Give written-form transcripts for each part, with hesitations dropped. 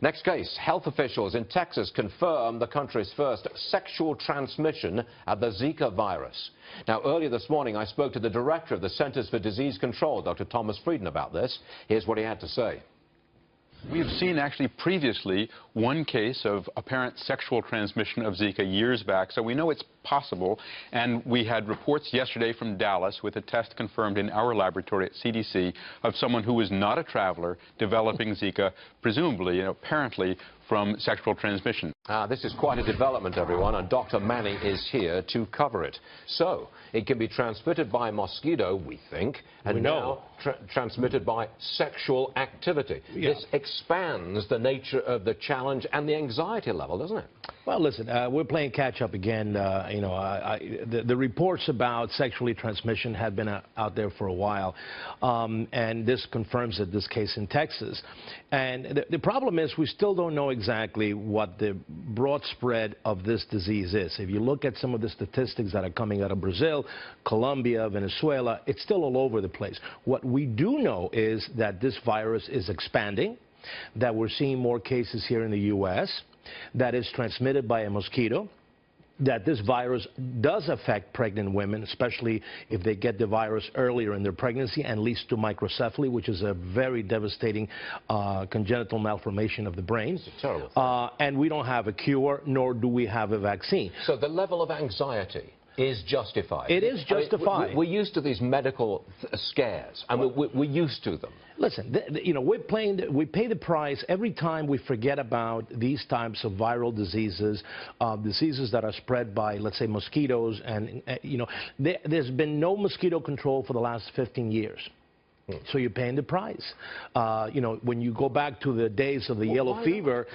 Next case, health officials in Texas confirm the country's first sexual transmission of the Zika virus. Now, earlier this morning, I spoke to the director of the Centers for Disease Control, Dr. Thomas Frieden, about this. Here's what he had to say. We've seen actually previously one case of apparent sexual transmission of Zika years back, so we know it's possible. And we had reports yesterday from Dallas with a test confirmed in our laboratory at CDC of someone who was not a traveler developing Zika, presumably, apparently, from sexual transmission. This is quite a development, everyone, and Dr. Manny is here to cover it. So, it can be transmitted by mosquito, we think, and now transmitted by sexual activity. Yeah. This expands the nature of the challenge and the anxiety level, doesn't it? Well, listen, we're playing catch-up again. The reports about sexually transmission had been out there for a while, and this confirms it, this case in Texas. And the problem is we still don't know exactly what the broad spread of this disease is. If you look at some of the statistics that are coming out of Brazil, Colombia, Venezuela, it's still all over the place. What we do know is that this virus is expanding, that we're seeing more cases here in the U.S., that is transmitted by a mosquito, that this virus does affect pregnant women, especially if they get the virus earlier in their pregnancy, and leads to microcephaly, which is a very devastating congenital malformation of the brain. It's a terrible thing. And we don't have a cure, nor do we have a vaccine. So the level of anxiety is justified. It is justified. I mean, we're used to these medical scares. I mean, we're used to them. Listen, we pay the price every time we forget about these types of viral diseases, diseases that are spread by, let's say, mosquitoes. And, there's been no mosquito control for the last 15 years. So you're paying the price. When you go back to the days of the yellow fever,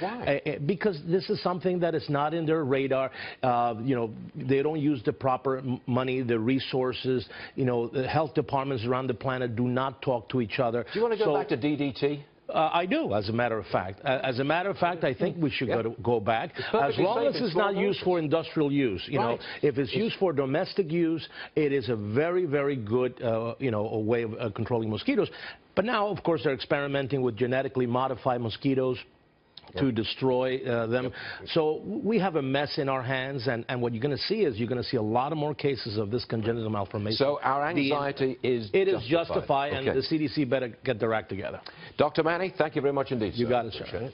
because this is something that is not in their radar. They don't use the proper money, the resources. The health departments around the planet do not talk to each other. Do you want to go back to DDT? I do, as a matter of fact. As a matter of fact, I think we should go back. As long as it's not used for industrial use. If it's used for domestic use, it is a very, very good, a way of controlling mosquitoes. But now, of course, they're experimenting with genetically modified mosquitoes to destroy them. So we have a mess in our hands, and what you're going to see is you're going to see a lot of more cases of this congenital malformation. So our anxiety is justified. And the CDC better get their act together. Dr. Manny, thank you very much indeed, sir. You got it, sir.